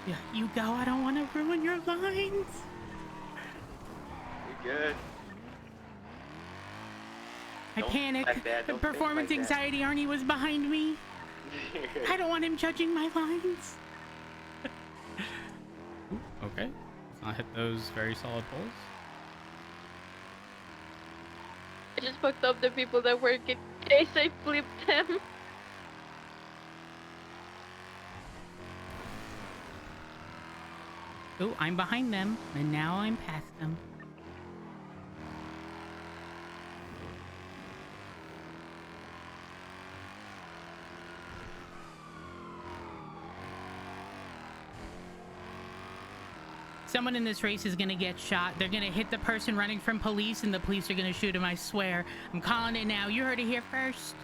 Yeah, you go. I don't want to ruin your lines. You're good. I Don't panic. like that. Don't think Performance like that. anxiety. Arnie was behind me. I don't want him judging my lines. Ooh, okay. Let's not hit those very solid poles. I just fucked up the people that work in case I flipped them. Ooh, I'm behind them, and now I'm past them. Someone in this race is gonna get shot. They're gonna hit the person running from police, and the police are gonna shoot him, I swear. I'm calling it now. You heard it here first.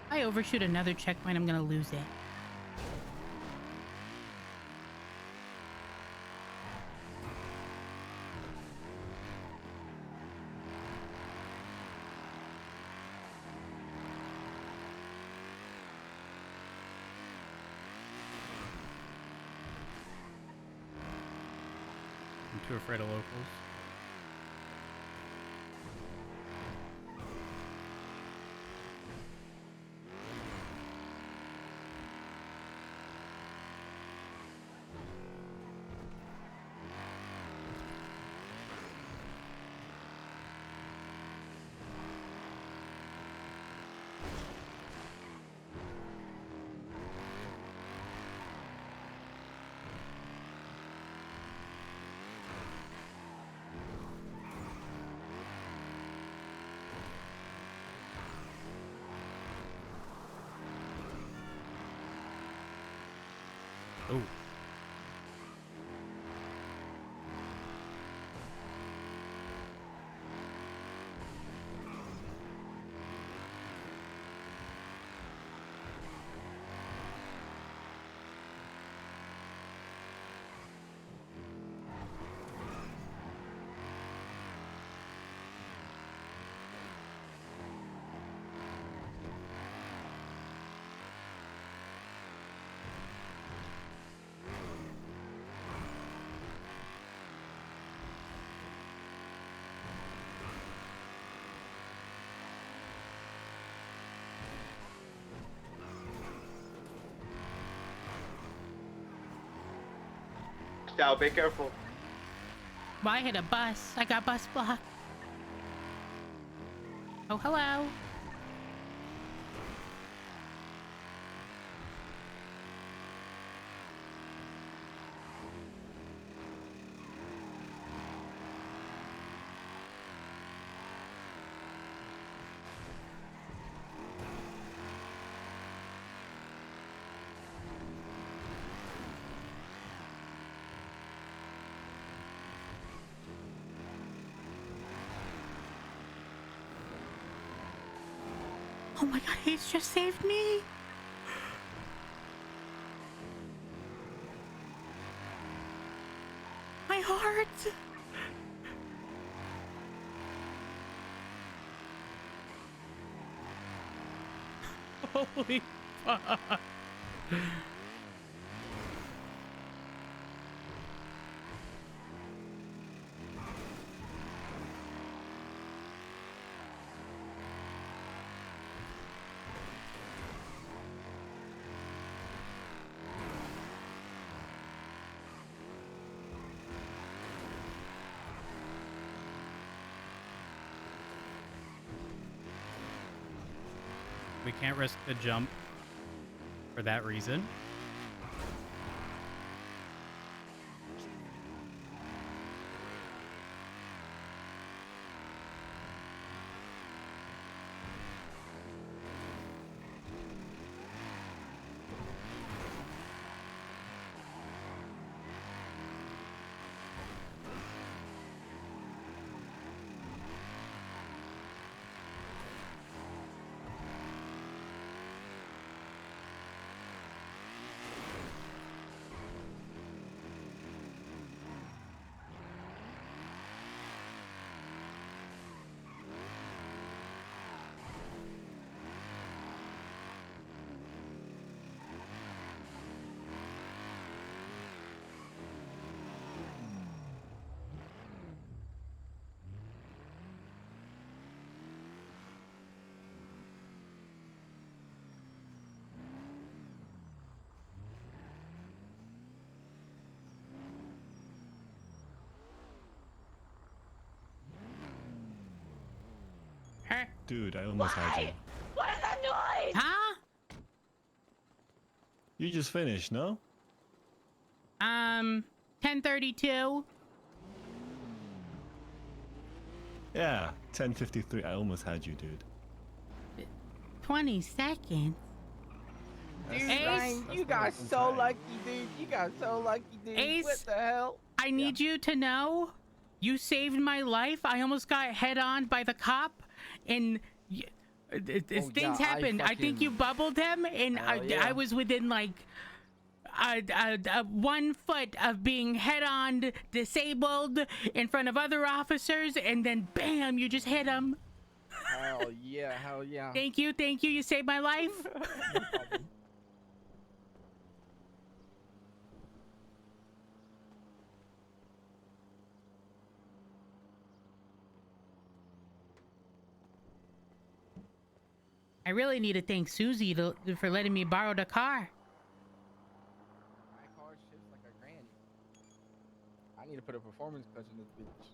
If I overshoot another checkpoint, I'm gonna lose it. I'm too afraid of locals. Oh. Now, be careful. Well, I hit a bus. I got bus blocked. Oh, hello. Oh my god, he's just saved me. My heart. Holy fuck. We can't risk the jump. for that reason. Huh? Dude, I almost had you. What is that noise? Huh? You just finished, no? 10:32. Yeah, 10:53. I almost had you, dude. 20 seconds. Dude, Ace? Ryan, you got so lucky, dude. You got so lucky, dude. Ace? What the hell? I need you to know, you saved my life. I almost got head-on by the cop, and things yeah, happened. I think you bubbled him, and Hell yeah. I was within like 1 foot of being head-on, disabled in front of other officers, and then bam, you just hit him. Hell yeah, hell yeah. Thank you, you saved my life. No problem. I really need to thank Susie for letting me borrow the car. My car shifts like a granny. I need to put a performance clutch in this bitch.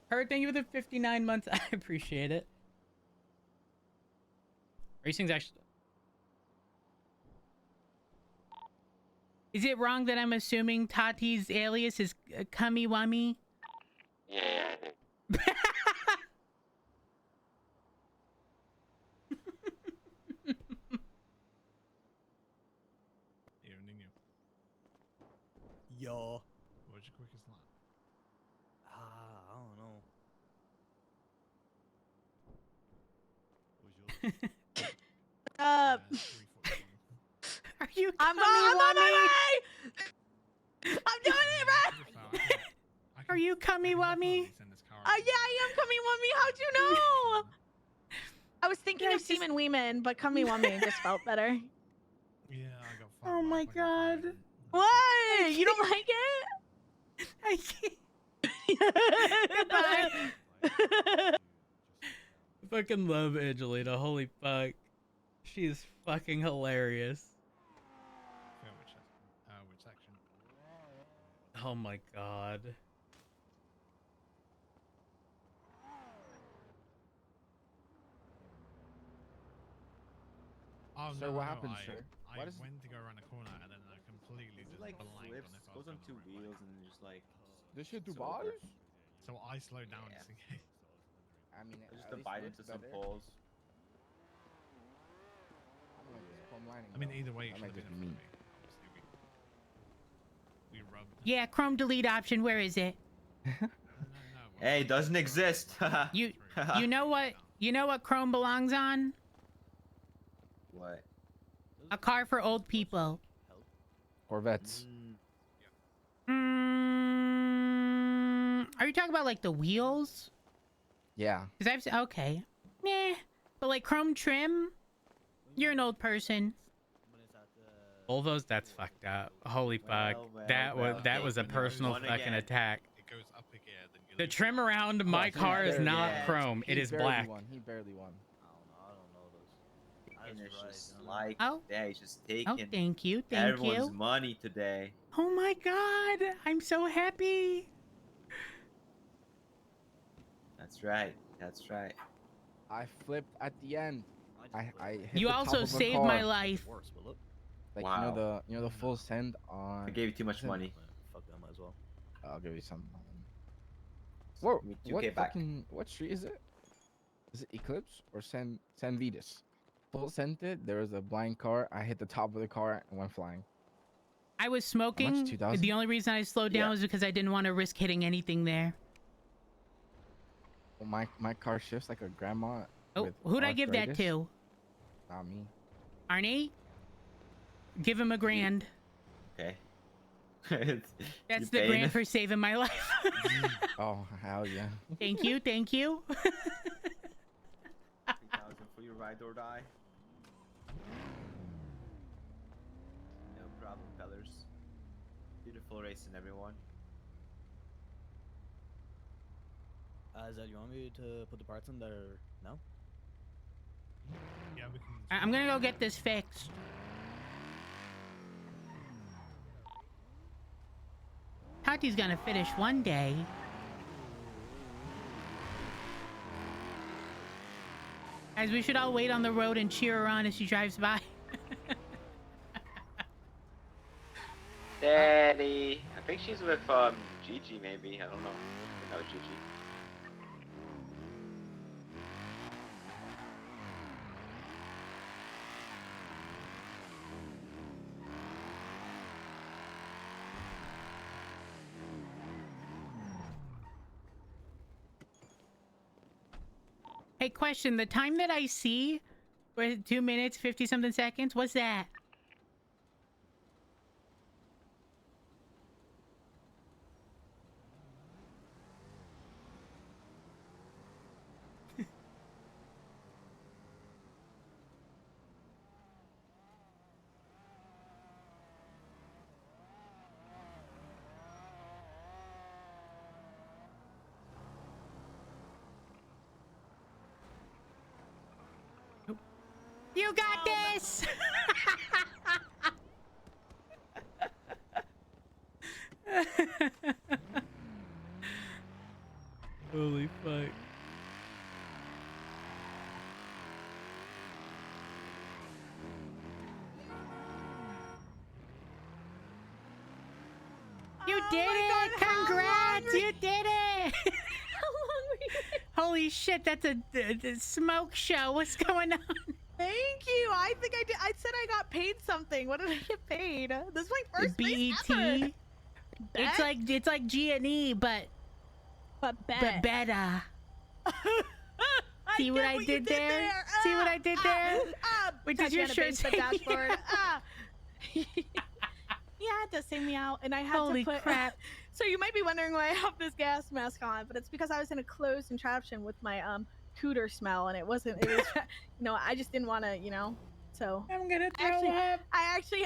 Her, thank you for the 59 months. I appreciate it. Racing's actually... Is it wrong that I'm assuming Tati's alias is Cummy Wummy? Yeah. Yo. What's your quickest lap? I don't know. Are you I'm Cummy on my Wummy? way! I'm doing it, right? Are you Cummy Wummy? Yeah, I am Cummy Wummy. How'd you know? I was thinking Yeah, of just- Seaman Weeman, but Cummy Wummy just felt better. Yeah, I got Oh fired. my God. What? You don't like it? I can't. Goodbye. Fucking love Angelina. Holy fuck. She's fucking hilarious. Which section? Oh my God. Oh, Sir, no, what no, happened, I, sir? I What is- went to go around the corner and then I completely just Like blanked flips, on if I goes was on going 2 the right way. wheels and then just like This shit it's Dubai? over. So I slowed down Yeah. just in case. I mean, I just at least divide looks into some better. poles. I don't like this plumb lining, I mean, though. either way, it That should might have been just in be front me. of me. Obviously, we rubbed. Yeah, Chrome delete option. Where is it? No. Hey, doesn't exist. You you know what? You know what Chrome belongs on? What? A car for old people. Corvettes. Are you talking about like the wheels? Yeah. Because okay. Nah. But like chrome trim? You're an old person. Volvos, that's fucked up. Holy fuck. Well, that well, was a when you personal won fucking again. attack. It goes up a gear, then you The lose. trim around my he car is barely- not yeah, chrome. It He is barely black. won. He barely won. I don't know those. I And it's just ride, just you know? like Oh. yeah, he's just Oh, taking thank you. Thank everyone's you. money today. Oh my god. I'm so happy. That's right. That's right. I flipped at the end. I hit You the top also of a saved car. my life. Worse, will it? Like Wow. you know the full send on. I gave you too much is it- money. Fuck that, might as well. I'll give you some. Whoa, Give me what 2K back. fucking what street is it? Is it Eclipse or San Vitas? Full sent it. There was a blind car. I hit the top of the car and went flying. I was smoking. 2,000? The only reason I slowed down Yeah. was because I didn't want to risk hitting anything there. Well, my car shifts like a grandma. Oh, with who'd I give that arthritis. to? Not me. Arnie? Give him a grand. Okay. That's You the paying? grand for saving my life. Oh hell yeah. Thank you, thank you. 3,000 for your ride or die. No problem, fellas. Beautiful racing, everyone. Zed, you want me to put the parts in there now? Yeah, we can. I'm gonna go get this fixed. Tati's gonna finish one day. Guys, we should all wait on the road and cheer her on as she drives by. Daddy. I think she's with Gigi maybe. I don't know. I think that was Gigi. Hey, question, the time that I see, was 2 minutes, 50 something seconds, what's that? You got this! Holy fuck. You did it! Congrats! You did it! How long were you? Holy shit, that's a smoke show. What's going on? Thank you. I think I did. I said I got paid something. What did I get paid? This is my first race ever. BET. It's like G&E, but better. See what I get did there? See what I did there? Wait, does your Tatiana shirt Banks, say the dashboard? Yeah, it does say meow, and I had Holy to put. crap. So you might be wondering why I have this gas mask on, but it's because I was in a closed contraption with my cooter smell, and it wasn't. It was, you know, I just didn't want to, you know. So I'm gonna throw actually, up. I actually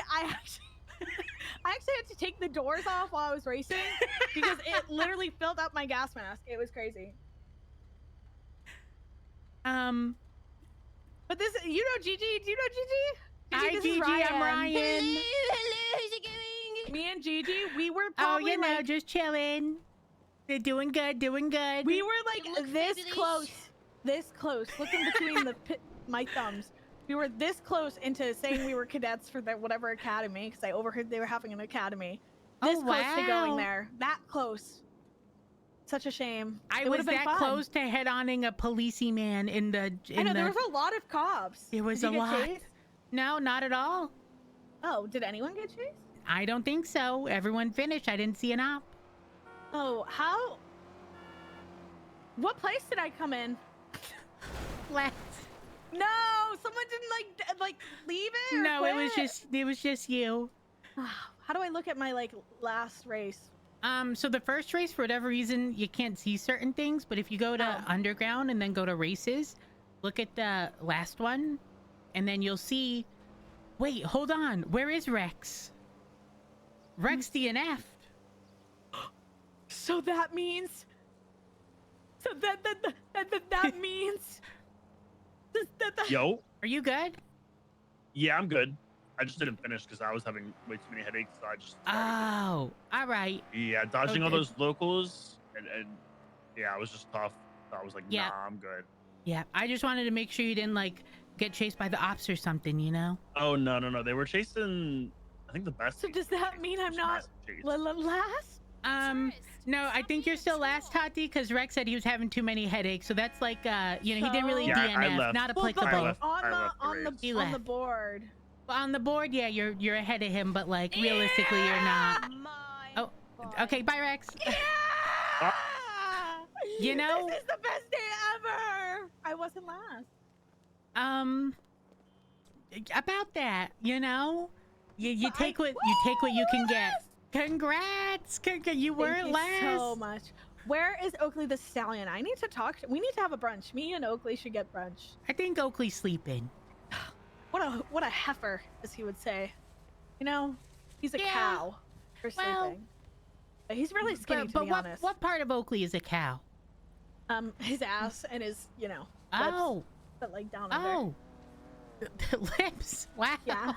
had to take the doors off while I was racing because it literally filled up my gas mask. It was crazy. But this, you know, Gigi. Do you know Gigi? Hi, this is Gigi. I'm Ryan. Hello, how's it going? Me and Gigi, we were Oh, probably you know, like, just chilling. They're doing good, doing good. we were like You look this fabulous. close, looking between my thumbs. We were this close into saying we were cadets for that whatever academy because I overheard they were having an academy. This Oh, close to wow. going there, that close. Such a shame. I It was would've been that fun. close to head-oning a policey man in the. I know there was a lot of cops. There was Did you a get lot. chased? No, not at all. Oh, did anyone get chased? I don't think so. Everyone finished. I didn't see an op. Oh, how? What place did I come in? Left. No, someone didn't like leave it. Or No, it was quit? just you. How do I look at my like last race? So the first race, for whatever reason, you can't see certain things, but if you go to Oh. underground and then go to races, look at the last one, and then you'll see. Wait, hold on. Where is Rex? Rex DNF'd. So that means. So that means. that Yo, Are you good? yeah, I'm good. I just didn't finish because I was having way too many headaches. So I just Oh, all right. yeah, dodging all Okay. those locals and yeah, it was just tough. So I was like, Yeah. nah, I'm good. Yeah, I just wanted to make sure you didn't like get chased by the ops or something, you know? Oh no, no, no. They were chasing. I think the best. So does that mean I'm not chase. last? No, I think you're still last, Tati, because Rex said he was having too many headaches. So that's like, you know, he didn't really Yeah, I DNF, left. not Well, applicable. but left- on I the left the on the race. He on the left. board. On the board, yeah, you're ahead of him, but like realistically, you're not. Oh, okay, bye, Rex. Yeah! You know- this is the best day ever. I wasn't last. About that, you know, you But take I- what you can Woo! get. Congrats, you weren't Thank you last. so much. Where is Oakley the Stallion? I need to talk. We need to have a brunch. Me and Oakley should get brunch. I think Oakley's sleeping. What a heifer, as he would say. You know, he's a Yeah. cow for Well, sleeping. But he's really skinny, to be what honest. what part of Oakley is a cow? His ass and his, lips, Oh, but like down under. oh, the lips. Wow. Yeah.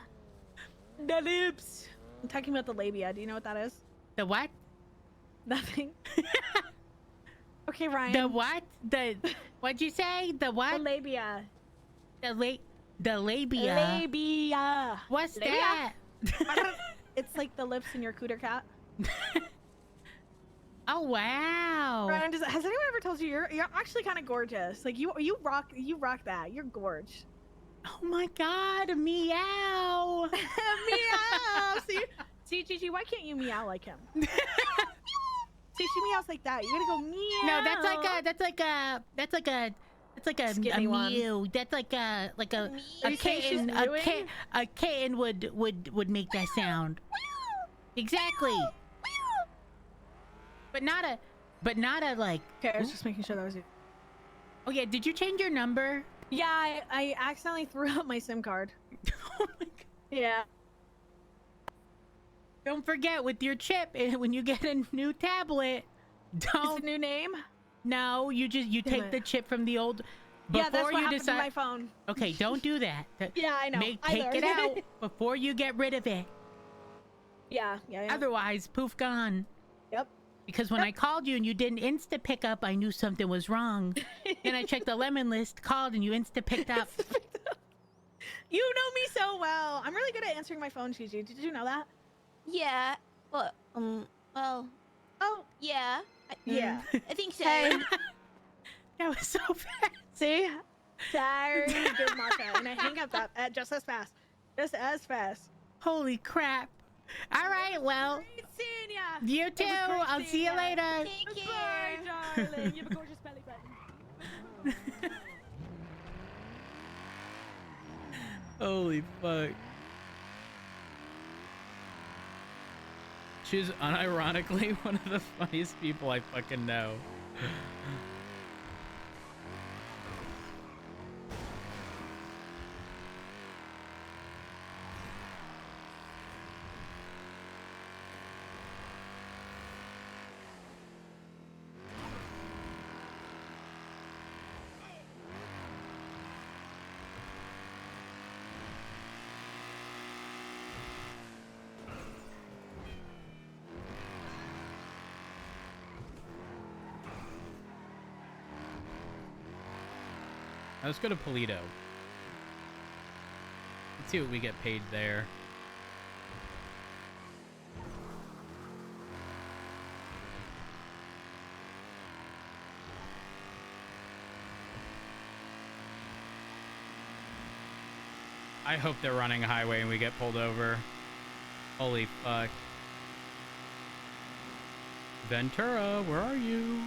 The lips. I'm talking about the labia. Do you know what that is? The what? Nothing. Okay, Ryan. The what? What'd you say? The The what? labia. The labia. Labia. What's Labia. that? It's like the lips in your cooter cat. Oh wow. Ryan, has anyone ever told you you're actually kind of gorgeous? Like you rock that. You're gorge. Oh my God, meow. Meow. See, Gigi, why can't you meow like him? See, she meows like that. You gotta go meow. No, that's like a Skinny one. mew. That's like a Are you saying she's mewing? a kitten would make that sound. Exactly. But not a like. Okay, I was just making sure that was you. Oh yeah, did you change your number? Yeah, I accidentally threw out my SIM card. Oh my God. Yeah. Don't forget with your chip when you get a new tablet. Is Don't it a new name? No, you Damn take it. the chip from the old. Yeah, that's Before what you happened to my decide. phone. Okay, don't do that. Yeah, I know. I Take it learned. out before you get rid of it. Yeah. Otherwise, poof, gone. Yep. Because when I called you and you didn't insta pick up, I knew something was wrong. Then I checked the lemon list, called, and you insta picked up. You know me so well. I'm really good at answering my phone, Gigi. Did you know that? Yeah. Well, well, Oh, yeah. yeah. I think so. Hey, That was so fast. see? Sorry, good Masha. And I hang up that just as fast. Just as fast. Holy crap. All right, well, Great seeing ya. you too. was great I'll see seeing you ya. later. Take Bye, care. darling. You have a gorgeous belly button. Holy fuck. She's unironically one of the funniest people I fucking know. Let's go to Polito. Let's see what we get paid there. I hope they're running a highway and we get pulled over. Holy fuck. Ventura, where are you?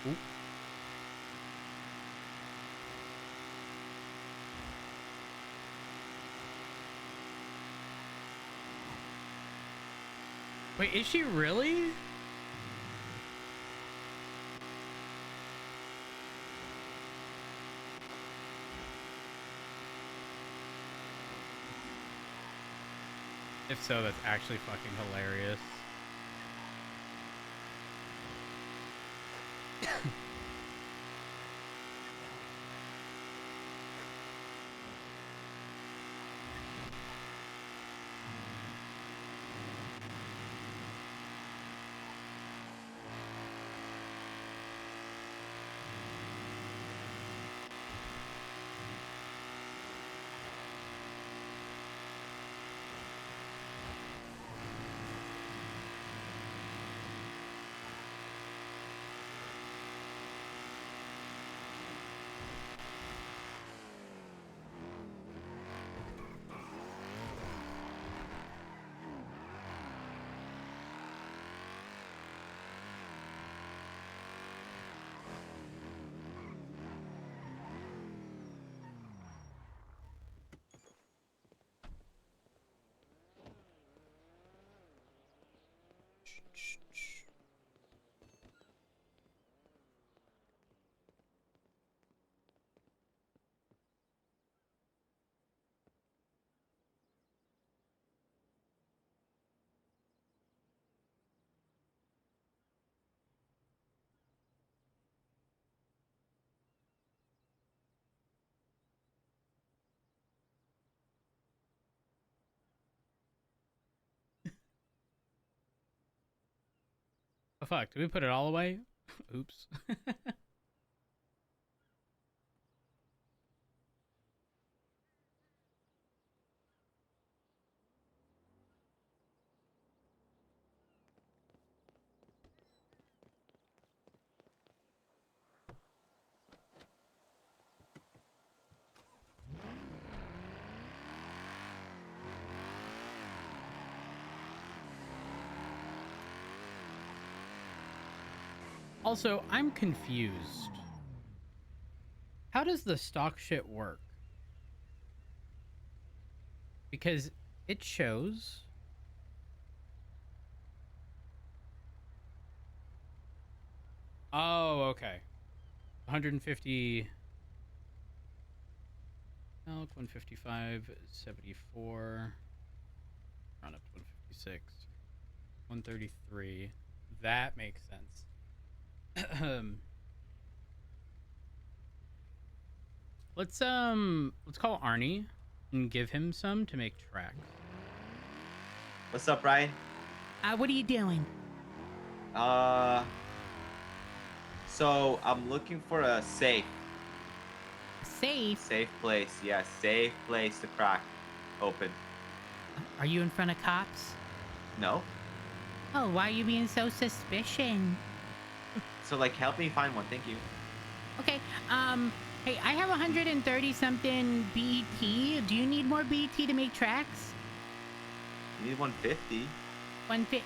Oop. Wait, is she really? If so, that's actually fucking hilarious. Oh fuck, did we put it all away? Oops. Also, I'm confused. How does the stock shit work? Because it shows... Oh, okay. 150... Milk, 155, 74... Round up to 156. 133. That makes sense. Let's call Arnie and give him some to make tracks. What's up, Ryan? What are you doing? So I'm looking for a safe. Safe? Safe place, yeah, safe place to crack open. Are you in front of cops? No? Oh, why are you being so suspicious? So like, help me find one, thank you. Okay, hey, I have 130 something BET. Do you need more BET to make tracks? You need 150. 150.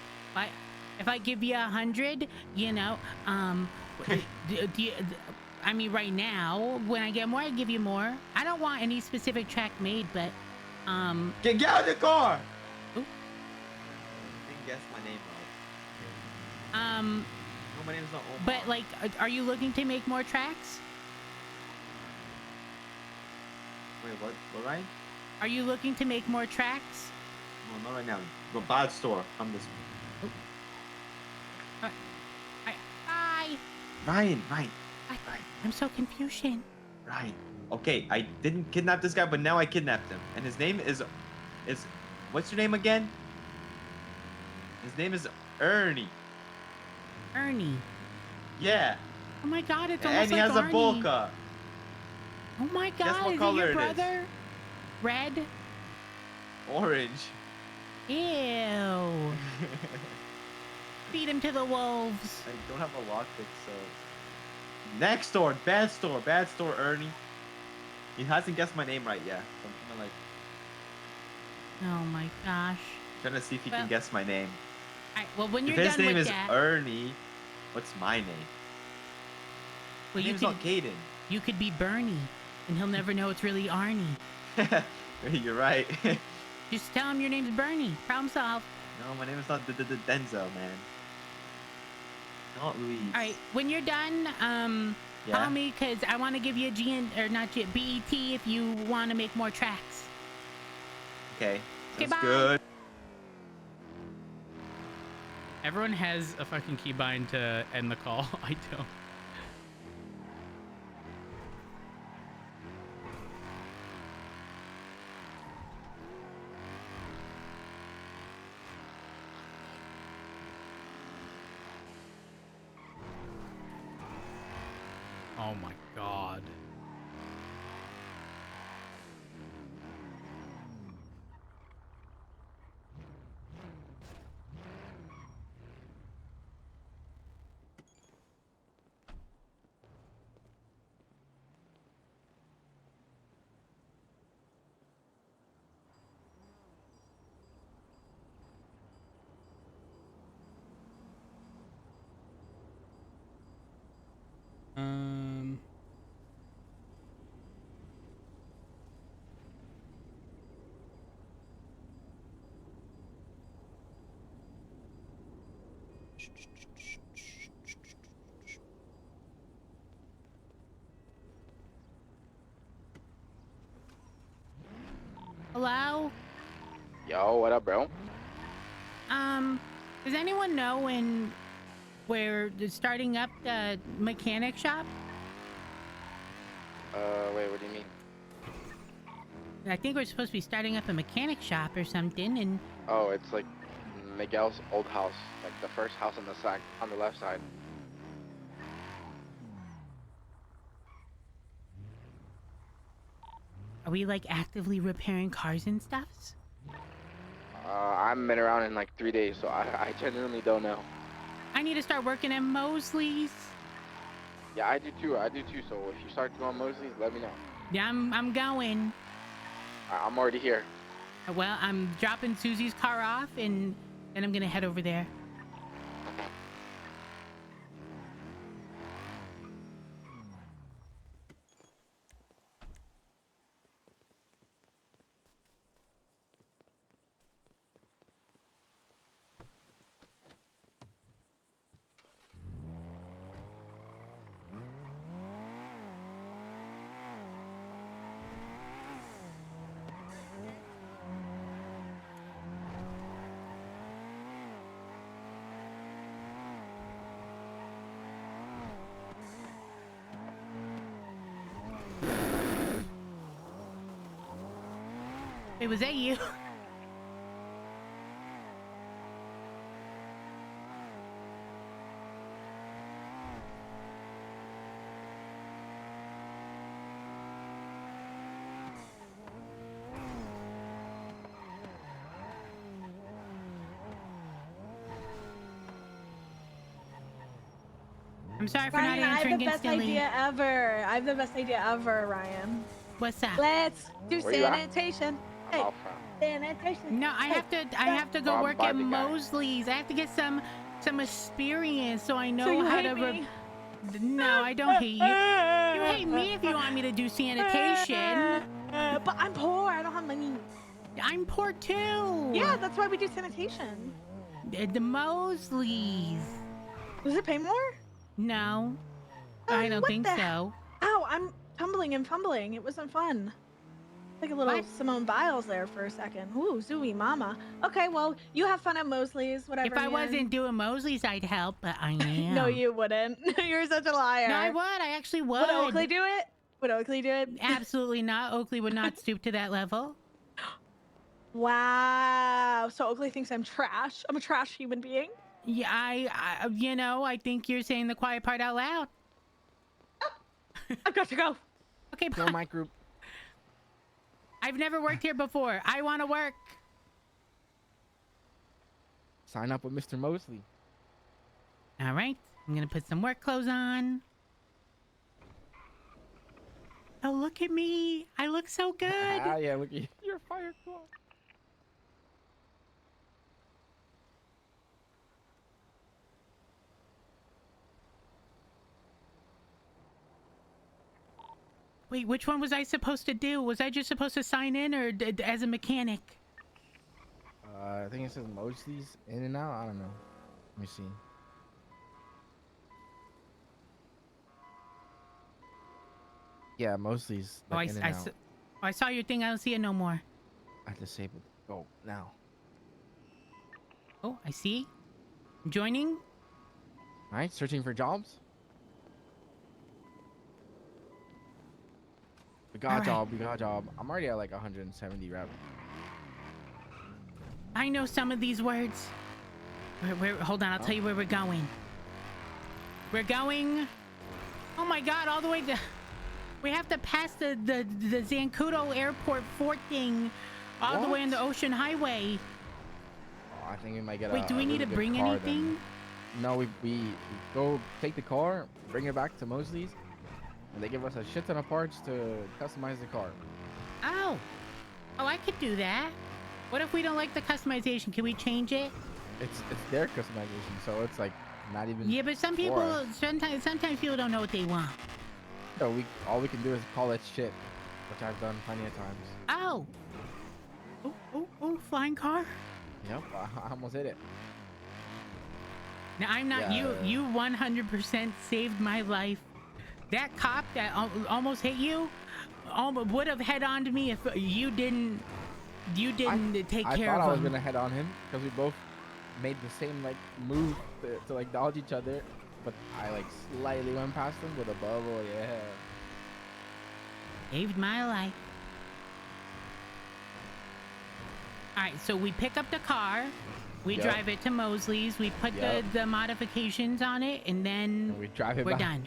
If I give you 100, you know, I mean, right now, when I get more, I give you more. I don't want any specific track made, but, Get out of the car! Ooh. I didn't guess my name right. No, my name's not Omar. but like, are you looking to make more tracks? Wait, what, Ryan? Are you looking to make more tracks? No, not right now. The bad store. Come this way. Bye. Ryan. I'm so confused. Ryan. Okay, I didn't kidnap this guy, but now I kidnapped him. And his name is what's your name again? His name is Ernie. Ernie. Yeah. Oh my god, it's And almost he like has Arnie. a bowl cut. Oh my Guess god, what is it color your it is? brother? Red? Orange. Ew. Feed him to the wolves. I don't have a lockpick, so. Next door, bad store, Ernie. He hasn't guessed my name right yet. So I'm trying to Oh my gosh. trying to see if he Well, can guess my name. Alright, well, when If you're his done name with is that, Ernie, what's my name? well, My you name's could, not Caden. you could be Bernie, and he'll never know it's really Arnie. You're right. Just tell him your name's Bernie. Problem solved. No, my name is not Denzel, man. Not Luis. Alright, when you're done, Yeah? call me, because I want to give you a BET if you want to make more tracks. Okay. Okay, That's bye. good. Everyone has a fucking keybind to end the call. I don't. Oh my god. Um. Hello? Yo, what up, bro? Does anyone know when we're starting up the mechanic shop? Wait, what do you mean? I think we're supposed to be starting up a mechanic shop or something, and Oh, it's like Miguel's old house, like the first house on the side, on the left side. are we like actively repairing cars and stuffs? I haven't been around in like 3 days, so I genuinely don't know. I need to start working at Mosley's. Yeah, I do too. So if you start going Mosley's, let me know. Yeah, I'm going. I'm already here. Well, I'm dropping Susie's car off, and then I'm gonna head over there. Wait, was that you? I'm sorry for not Ryan, I have answering the best instantly. idea ever. I have the best idea ever, Ryan. What's that? Let's do Where you at? sanitation. I'm Hey, out front. sanitation. No, I Hey, have to go I'm work by at the guy. Mosley's. I have to get some experience so I know so you how hate to. me? No, I don't hate you. You hate me if you want me to do sanitation. But I'm poor. I don't have money. I'm poor too. Yeah, that's why we do sanitation. The Mosleys. Does it pay more? No, I don't what think the so. Ow, I'm tumbling and fumbling. It wasn't fun. Like a little What? Simone Biles there for a second. Ooh, Zooey mama. Okay, well, you have fun at Mosley's, whatever. If I man. wasn't doing Mosley's, I'd help, but I am. No, you wouldn't. You're such a liar. No, I would. I actually would. Would Oakley do it? Would Oakley do it? Absolutely not. Oakley would not stoop to that level. Wow. So Oakley thinks I'm trash. I'm a trash human being. Yeah, I think you're saying the quiet part out loud. I've got to go. Okay, Join bye. my group. I've never worked here before. I want to work. Sign up with Mr. Mosley. All right. I'm going to put some work clothes on. Oh, look at me. I look so good. Ah, yeah, look at you. You're fired. Wait, which one was I supposed to do? Was I just supposed to sign in or as a mechanic? I think it says Mosley's in and out. I don't know. Let me see. Yeah, Mosley's like in and out. I saw your thing. I don't see it no more. I disabled. Go now. Oh, I see. Joining? Right? Searching for jobs. We got a Alright. job. We got a job. I'm already at like 170 rev. I know some of these words. Hold on, I'll tell you where we're going. We're going. Oh my God! All the way to. We have to pass the Zancudo Airport Fort thing, all the way on the Ocean Highway. Oh, I think we might get Wait, do we need to bring anything? No, we go take the car, bring it back to Mosley's, and they give us a shit ton of parts to customize the car. Oh, I could do that. What if we don't like the customization? Can we change it? It's their customization, so it's like not even. Yeah, but some for people us. sometimes people don't know what they want. So all we can do is call it shit, which I've done plenty of times. Oh. Oh, flying car. Yep, I almost hit it. Now I'm not you. You 100% saved my life. That cop that almost hit you, would have head on to me if you didn't. You didn't take care of him. I thought I was gonna head on him because we both made the same like move to like dodge each other, but I like slightly went past him with a bubble. Yeah. Saved my life. All right, so we pick up the car, we drive it to Mosley's, we put the modifications on it, and then we drive it we're back. done.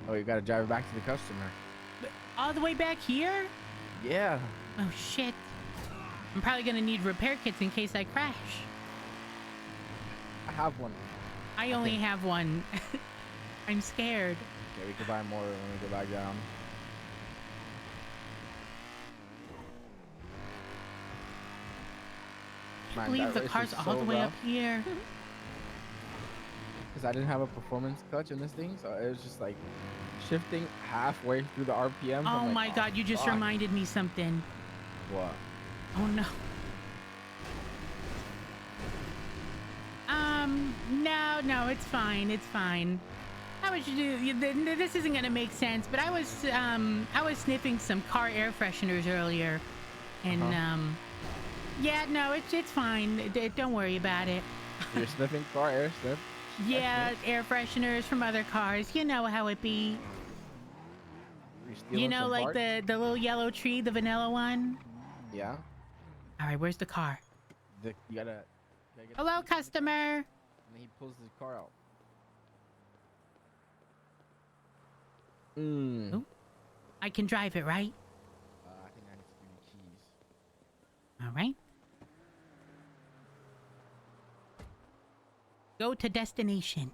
Oh, you gotta drive it back to the customer. All the way back here? Yeah. Oh shit. I'm probably gonna need repair kits in case I crash. I have one. I only have one. I'm scared. Okay, we can buy more when we go back down. I can't believe the car's all the way up here. Because I didn't have a performance clutch in this thing, so it was just like shifting halfway through the RPM. Oh like, my God, you just fuck. reminded me something. What? Oh no. No, it's fine. It's fine. This isn't gonna make sense, but I was sniffing some car air fresheners earlier, and yeah, no, it's fine. Don't worry about it. You're sniffing car air sniff? Yeah, air fresheners from other cars. You know how it be. You know, like the little yellow tree, the vanilla one. Yeah. All right, where's the car? You gotta Hello, customer. And he pulls his car out. Ooh, I can drive it, right? I think I need to give you keys. All right. Go to destination.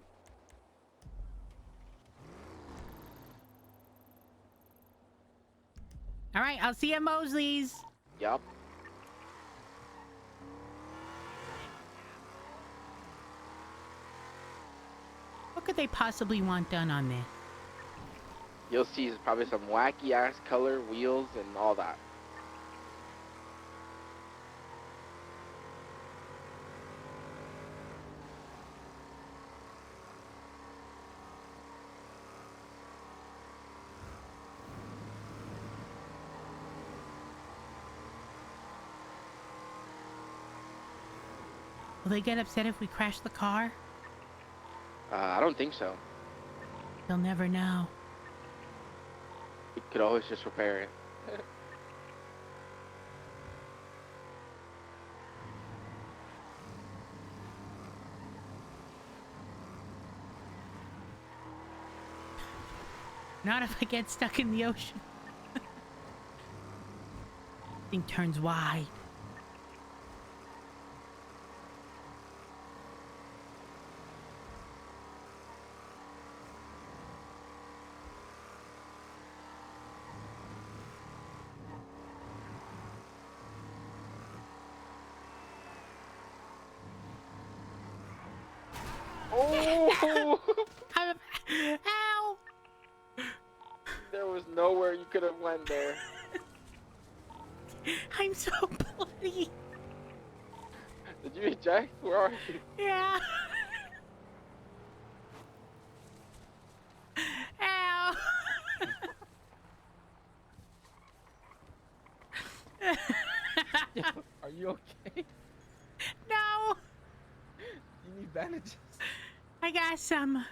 All right, I'll see you at Mosley's. Yup. What could they possibly want done on this? You'll see probably some wacky ass color wheels and all that. Will they get upset if we crash the car? I don't think so. They'll never know. We could always just repair it. Not if I get stuck in the ocean. Thing turns wide. Oh! Ow! There was nowhere you could have went there. I'm so bloody. Did you eject? Where are you? Yeah. Ow. Are you okay? No. bandages? I got some.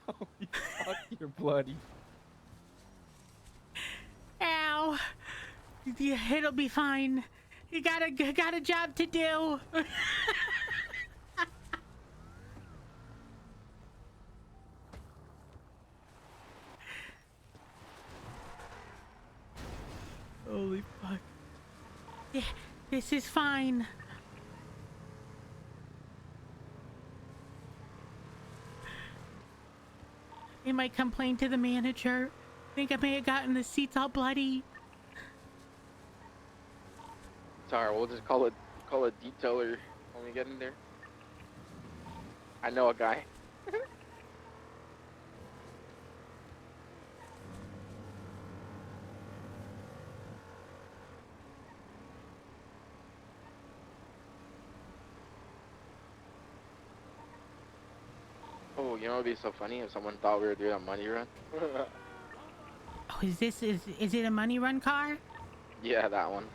Holy fuck, you're bloody. Ow. Yeah, it'll be fine. You got a job to do. Holy fuck. Yeah, this is fine. They might complain to the manager. Think I may have gotten the seats all bloody. Sorry, we'll just call a detailer when we get in there. I know a guy. Oh, you know what'd be so funny if someone thought we were doing a money run? Oh, is it a money run car? Yeah, that one.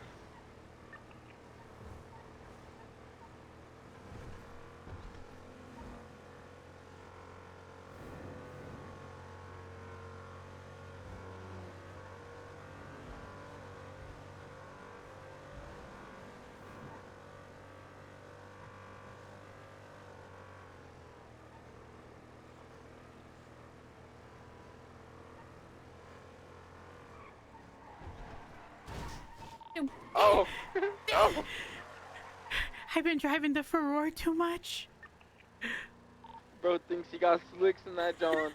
Oh! Oh! I've been driving the Ferrari too much. Bro thinks he got slicks in that John.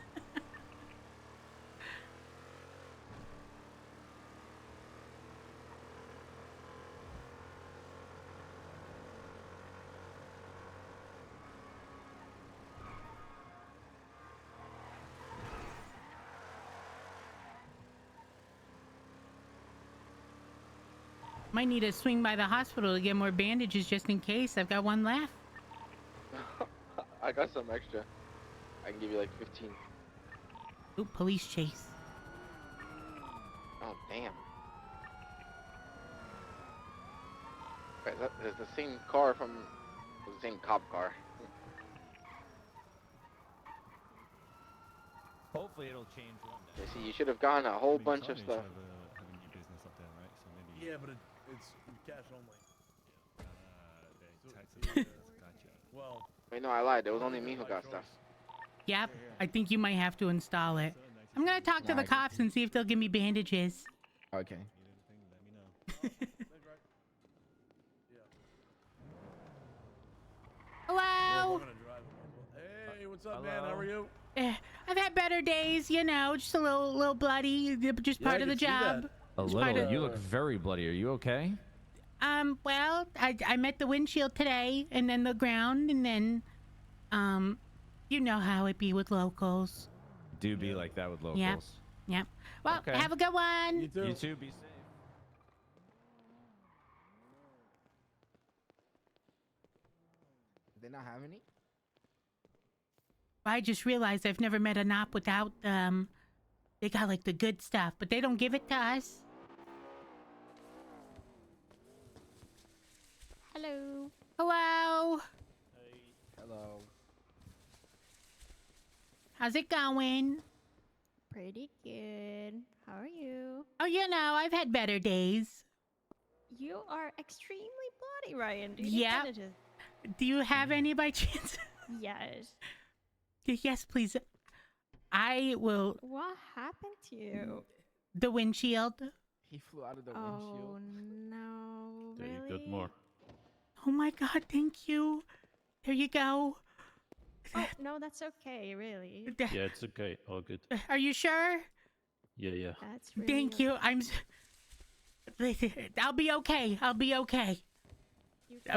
Might need to swing by the hospital to get more bandages just in case. I've got one left. I got some extra. I can give you like 15. Ooh, police chase. Oh, damn. Wait, is the same car from the same cop car. Hopefully it'll change one day. You see, you should have gotten a whole bunch of stuff. Have a new business up there, right? So maybe. Yeah, but it's cash only. Gotcha. Well. Wait, no, I lied. It was only me who got stuff. Yep, I think you might have to install it. I'm gonna talk to Nah, the cops and see if they'll give me bandages. Okay. Hello? Hey, what's up, man? How are you? I've had better days, you know, just a little bloody, just Yeah, part I of the can see job. that. A Just part little. of- You look very bloody. Are you okay? Well, I met the windshield today, and then the ground, and then, you know how it be with locals. Do be like that with locals. Yep. Yep. Well, Okay. have a good one. You too. You too. Be safe. They not have any? I just realized I've never met a NOP without, they got like the good stuff, but they don't give it to us. Hello. Hello. Hello. How's it going? Pretty good. How are you? Oh, you know, I've had better days. You are extremely bloody, Ryan. Do you Yep. need bandages? Do you have any by chance? Yes. Yes, please. I will. What happened to you? The windshield. He flew out of the Oh windshield. no! There Really? you go. More. Oh my god, thank you. There you go. Oh no, that's okay. Really. Yeah, it's okay. All good. Are you sure? Yeah. That's really. Thank you. I'll be okay. I'll be okay.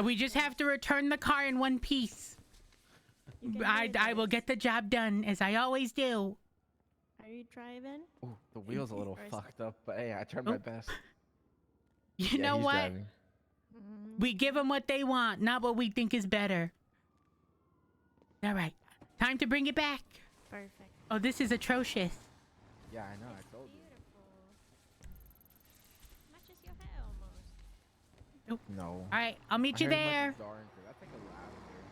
We just have to return the car in one piece. I will get the job done as I always do. Are you driving? Oh, the wheel's a little Or is- fucked up, but hey, I tried my best. You Yeah, know he's what? driving. We give them what they want, not what we think is better. All right. Time to bring it back. Perfect. Oh, this is atrocious. Yeah, I know. I told you. Matches your hair almost. No. All right. I'll meet My you hair's much there. darker. That's like a lavender.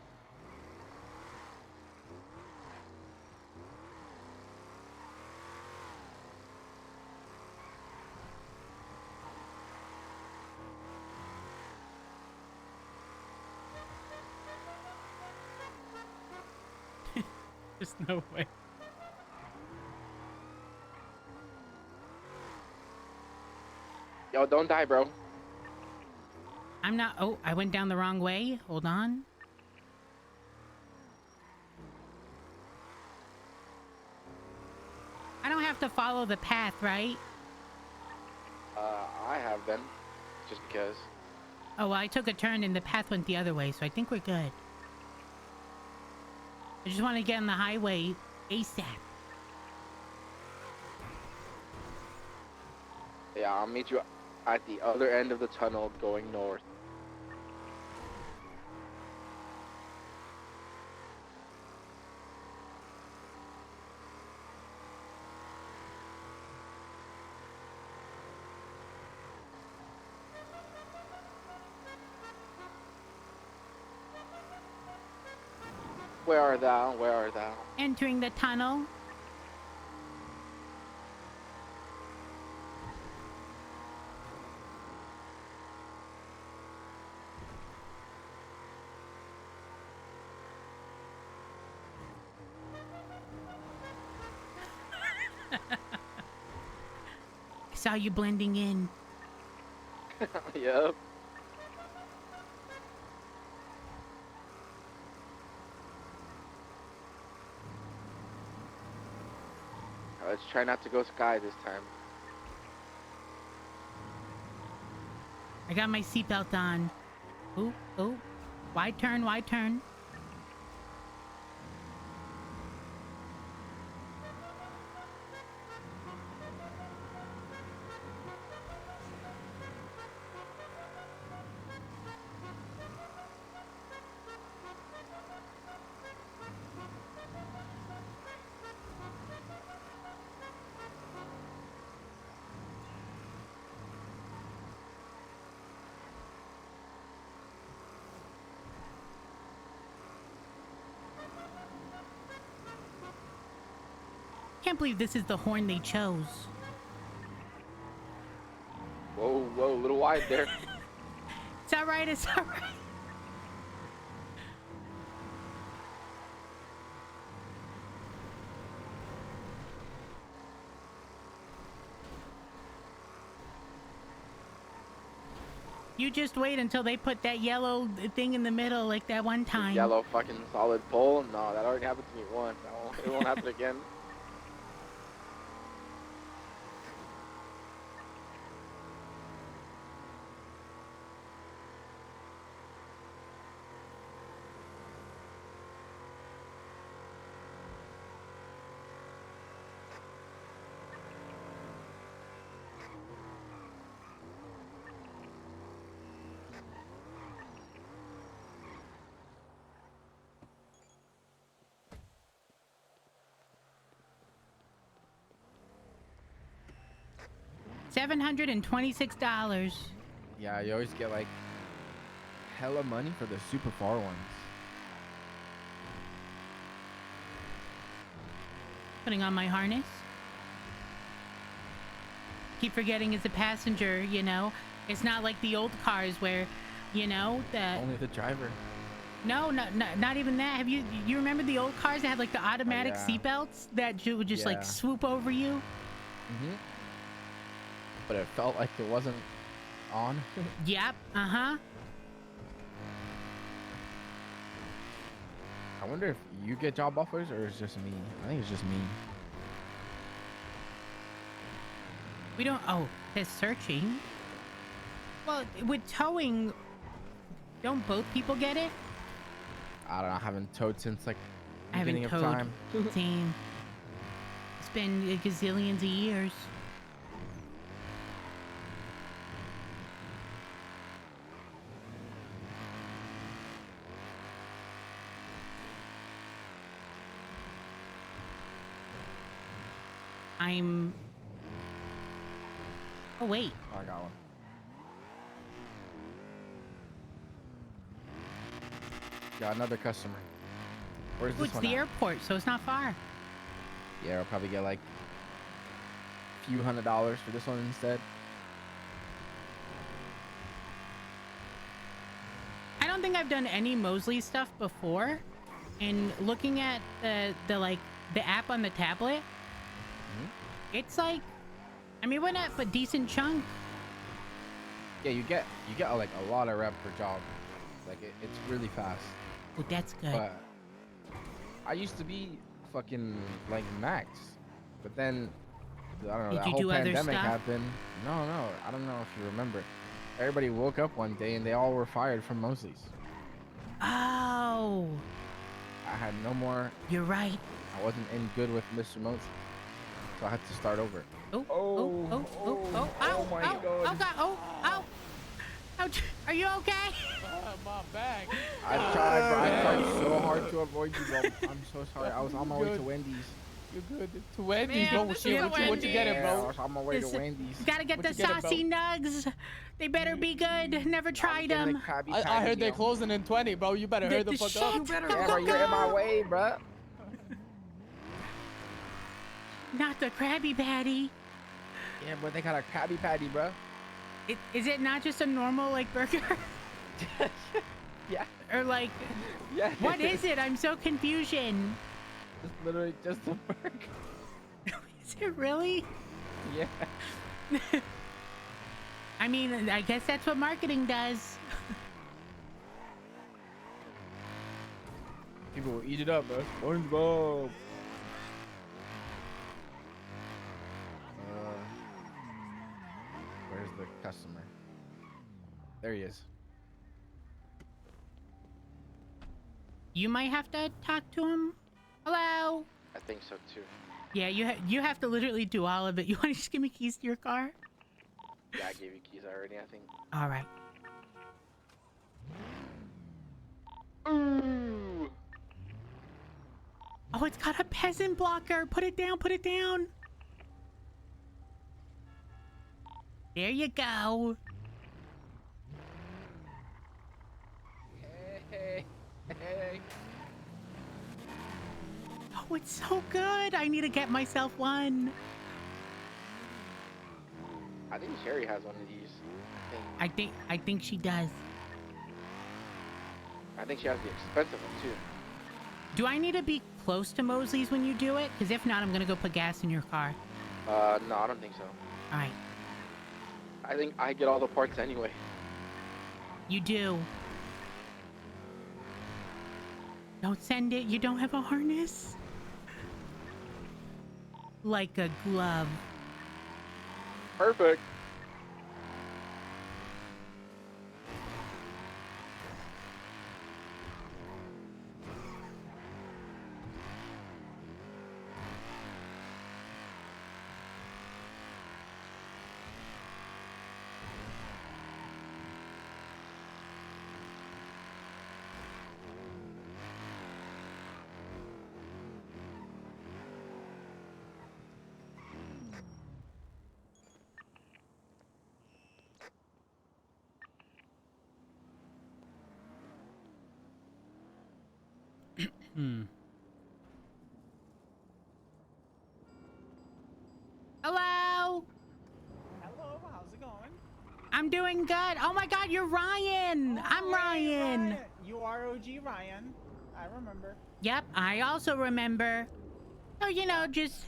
There's no way. Yo, don't die, bro. I'm not. Oh, I went down the wrong way. Hold on. I don't have to follow the path, right? I have been, just because. Oh, well, I took a turn and the path went the other way, so I think we're good. I just want to get on the highway ASAP. Yeah, I'll meet you at the other end of the tunnel going north. Where art thou? Where art thou? Entering the tunnel. I saw you blending in. Yep. Let's try not to go sky this time. I got my seatbelt on. Ooh, ooh. Wide turn, wide turn. Can't believe this is the horn they chose. Whoa, whoa, a little wide there. It's alright, it's alright. You just wait until they put that yellow thing in the middle like that one time. Yellow fucking solid pole? No, that already happened to me once. It won't happen again. $726. Yeah, you always get like hella money for the super far ones. Putting on my harness. Keep forgetting it's a passenger, you know. It's not like the old cars where, you know, that Only the driver. no, not even that. Have you remember the old cars that had like the automatic yeah. seatbelts that would just like Yeah. swoop over you? Mm-hmm. But it felt like it wasn't on. Yep. Uh-huh. I wonder if you get job offers or it's just me. I think it's just me. We don't. Oh, it's searching. Well, with towing, don't both people get it? I don't know. I haven't towed since like I haven't beginning of towed. time. Same. It's been a gazillions of years. I'm... Oh, wait. Oh, I got one. Got another customer. Where's Oh, this it's one the at? airport, so it's not far. Yeah, I'll probably get like a few $100s for this one instead. I don't think I've done any Mosley stuff before. and looking at the app on the tablet, it's like, I mean, went up a decent chunk. Yeah, you get like a lot of rep per job. Like it's really fast. Oh, that's good. But I used to be fucking like max, but then I don't know. Did That you whole do other pandemic stuff? happened. No, I don't know if you remember. Everybody woke up one day and they all were fired from Mosley's. Oh, I had no more. you're right. I wasn't in good with Mr. Mosley, so I had to start over. Oh, ow, my ow, God. oh god, oh, ow. Ouch. Are you okay? My bag. I tried so hard to avoid you, bro. I'm so sorry. I was on my way to Wendy's. You're good. To Wendy's, Man, no this shit. is What you getting, Yeah, I bro? was on my way to Listen, Wendy's. Gotta get the What you getting, saucy nugs. They better be good. Never tried getting the them. Krabby I Patty, heard they're yo. closing in 20, bro. You better hurry the fuck shit. up. Yeah, bro, you're in my way, bro. Not the Krabby Patty. Yeah, but they got a Krabby Patty, bro. Is it not just a normal like burger? Yeah. Or like, Yeah. what is it? I'm so confusion. Just literally just a burger. Is it really? Yeah. I mean, I guess that's what marketing does. People will eat it up, bro. SpongeBob. Where's the customer? There he is. You might have to talk to him. Hello. I think so too. Yeah, you have to literally do all of it. You want to just give me keys to your car? Yeah, I gave you keys already, I think. All right. Ooh. Oh, it's got a peasant blocker. Put it down. Put it down. There you go. Hey. Oh, it's so good. I need to get myself one. I think Sherry has one of these. I think she does. I think she has the expensive one too. Do I need to be close to Mosley's when you do it? Because if not, I'm gonna go put gas in your car. No, I don't think so. All right. I think I get all the parts anyway. You do. Don't send it. You don't have a harness. Like a glove. Perfect. Hello. Hello, how's it going? I'm doing good. Oh my God, you're Ryan. I'm Ryan. You are OG Ryan. I remember. Yep, I also remember. So, you know, just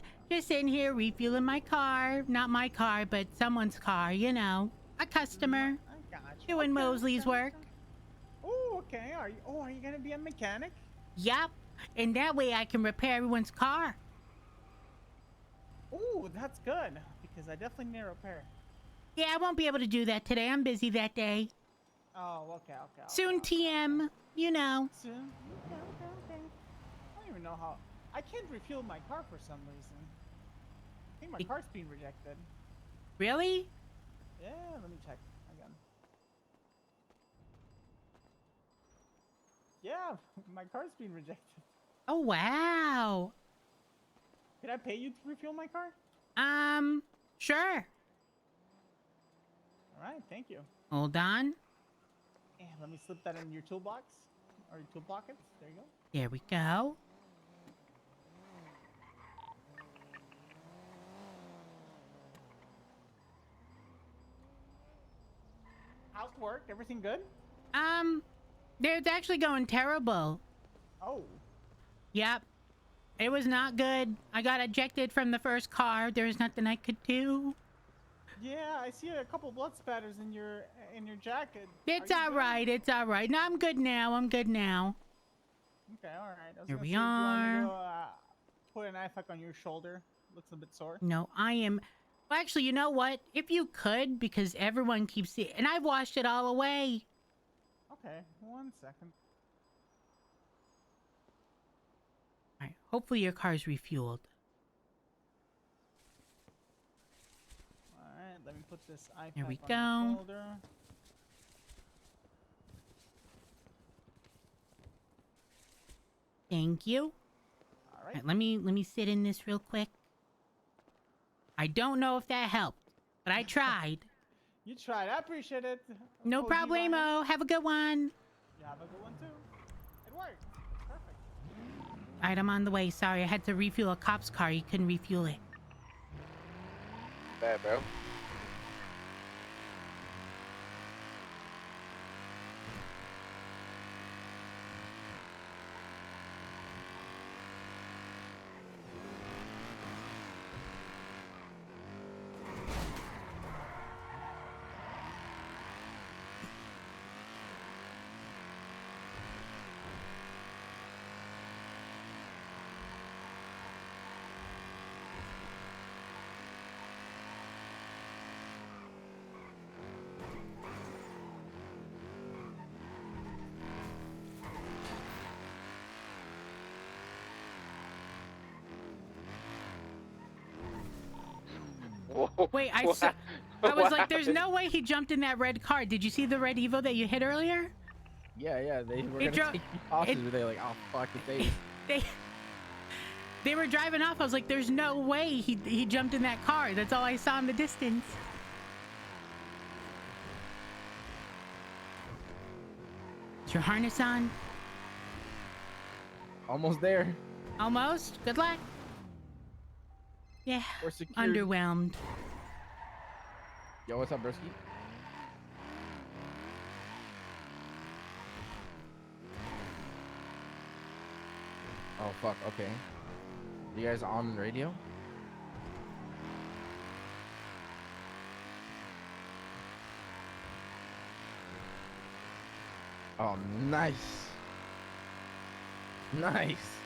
in here refueling my car. Not my car, but someone's car, you know. A customer. I got you. Doing Mosley's work. Oh, okay. Are you gonna be a mechanic? Yep. And that way I can repair everyone's car. Oh, that's good because I definitely need a repair. Yeah, I won't be able to do that today. I'm busy that day. Oh, okay. Soon TM, you know. Soon. Okay. I don't even know how. I can't refuel my car for some reason. I think my car's being rejected. Really? Yeah, let me check again. Yeah, my car's being rejected. Oh, wow. Could I pay you to refuel my car? Sure. All right, thank you. Hold on. Yeah, let me slip that in your toolbox or your tool pockets. There you go. There we go. How's work? Everything good? It's actually going terrible. Oh. Yep. It was not good. I got ejected from the first car. There was nothing I could do. Yeah, I see a couple blood spatters in your jacket. It's Are you all good? right. It's all right. No, I'm good now. I'm good now. Okay, all right. I was Here gonna we say, do you want me to are. go, put a knife like on your shoulder? Looks a bit sore. No, I am. Well, actually, you know what? If you could, because everyone keeps it, and I've washed it all away. Okay, 1 second. All right. Hopefully your car's refueled. All right, let me put this eye There we pack on your go. shoulder. Thank you. All All right. right, let me sit in this real quick. I don't know if that helped, but I tried. You tried. I appreciate it. No OG Ryan. problemo. Have a good one. You have a good one too. It worked. Perfect. All right, I'm on the way. Sorry, I had to refuel a cop's car. He couldn't refuel it. Bad, bro. Whoa. Wait, I was like, there's no way he jumped in that red car. Did you see the red Evo that you hit earlier? Yeah, they were It gonna take me hostage, it- but they're like, oh fuck it, They were driving off. I was like, there's no way he jumped in that car. That's all I saw in the distance. Is your harness on? almost there. Almost. Good luck. Yeah. We're secured. Underwhelmed. Yo, what's up, broski? Oh fuck. Okay. You guys on the radio? Oh, nice. Nice.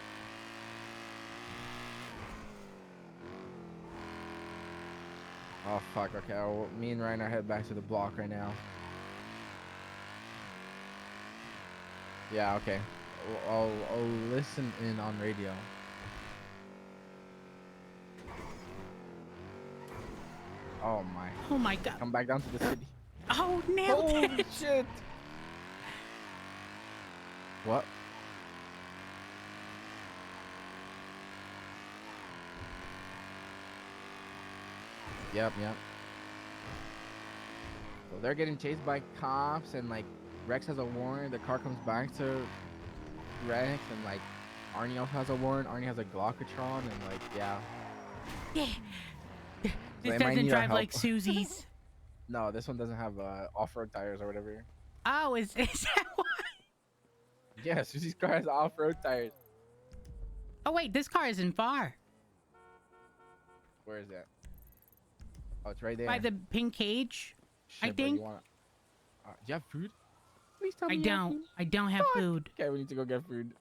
Oh fuck. Okay, me and Ryan are head back to the block right now. Yeah. Okay. I'll listen in on radio. Oh my. Oh my god. Come back down to the city. Oh, nailed Holy it. shit. What? Yep. So they're getting chased by cops, and like Rex has a warrant. The car comes back to Rex, and like Arnie also has a warrant. Arnie has a Glockatron, and like yeah. Yeah. they This might doesn't need our drive like help. Susie's. No, this one doesn't have off-road tires or whatever. Oh, is that why? Yeah, Susie's car has off-road tires. Oh wait, this car isn't far. Where is that? Oh, it's right there. By the pink cage. Shit, I bro, think. you wanna... do you have food? Please tell me I you have don't. food. I don't have Fuck. food. Okay, we need to go get food.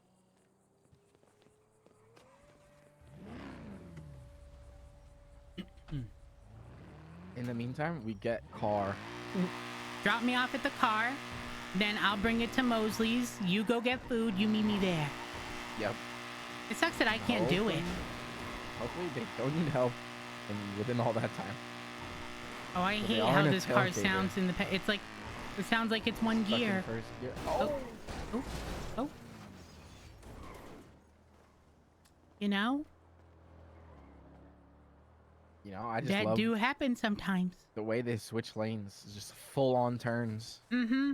In the meantime, we get car. Drop me off at the car. Then I'll bring it to Mosley's. You go get food. You meet me there. Yep. It sucks that I can't do it. Hopefully they don't need help within all that time. Oh, I But they hate are how in a this car tailgater. sounds in the. It's like, it sounds like it's one Stuck in gear. first gear. Oh. Oh. Oh. You know, You know, I just that love do happen sometimes. the way they switch lanes. It's just full-on turns. Mm-hmm.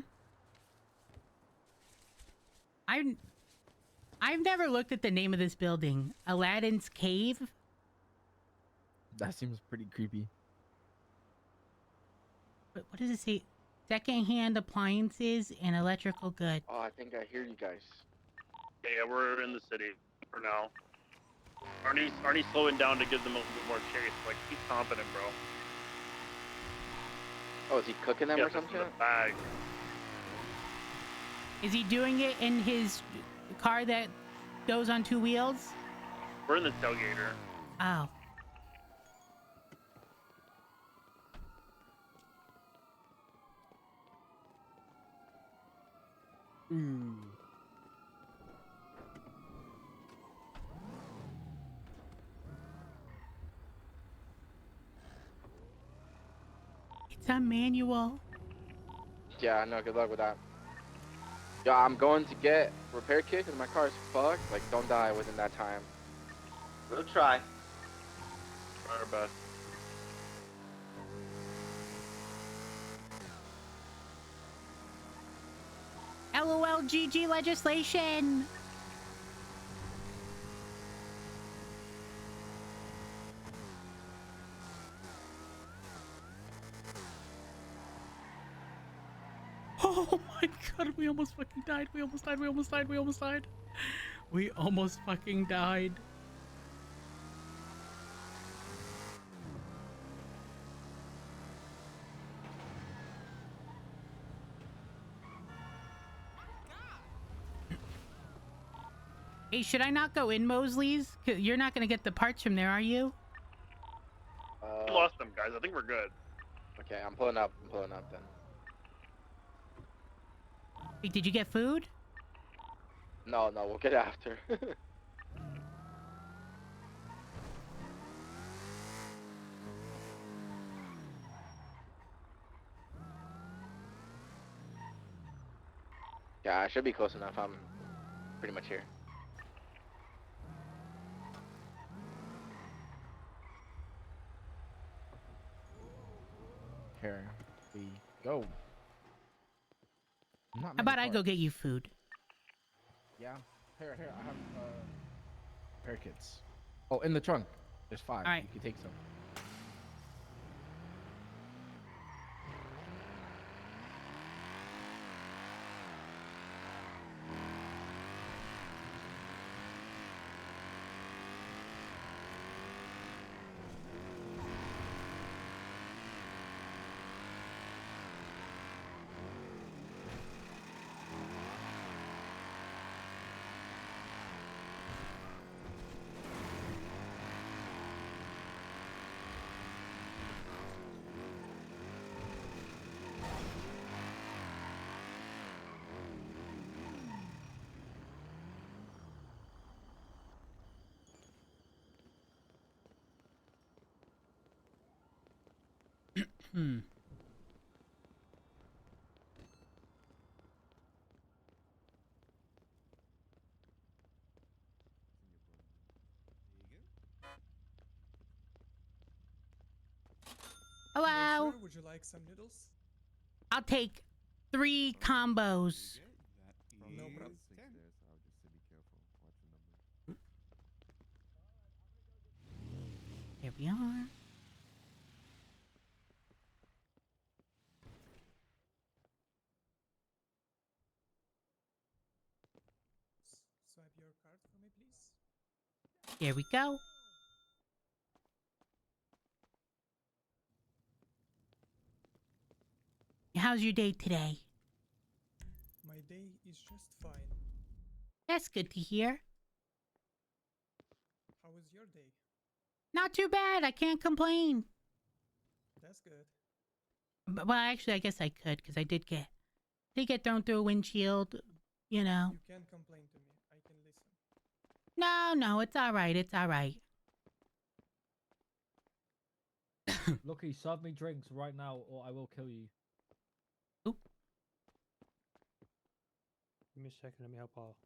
I've never looked at the name of this building. Aladdin's Cave. That seems pretty creepy. What does it say? Second-hand appliances and electrical goods. Oh, I think I hear you guys. Yeah, we're in the city. for now. Arnie's slowing down to give them a little bit more chase. Like, he's confident, bro. Oh, is he cooking them Yeah, or this is something? the bag. Is he doing it in his car that goes on 2 wheels? We're in the tailgater. Oh. Ooh. It's a manual. Yeah, I know. Good luck with that. Yo, I'm going to get repair kit because my car is fucked. Like, don't die within that time. We'll try. Try our best. LOL GG legislation. Oh my god, we almost fucking died. We almost died. We almost died. We almost died. We almost fucking died. Hey, should I not go in Mosley's? 'Cause you're not gonna get the parts from there, are you? We lost them, guys. I think we're good. Okay, I'm pulling up. I'm pulling up then. Wait, did you get food? No, we'll get it after. Yeah, I should be close enough. I'm pretty much here. Here we go. Not How many about I go parts. get you food? Yeah. Here, I have repair kits. Oh, in the trunk. There's 5. All right. You can take some. Hmm. Hello. Would you like some noodles? I'll take 3 combos. No problem. Here we are. Swipe your card for me, please. Here we go. How's your day today? My day is just fine. That's good to hear. How was your day? Not too bad. I can't complain. That's good. Well, actually, I guess I could because I did get thrown through a windshield. You know. You can complain to me. I can listen. No, it's all right. It's all right. Lucky, serve me drinks right now, or I will kill you. Oop. Give me a second. Let me help out.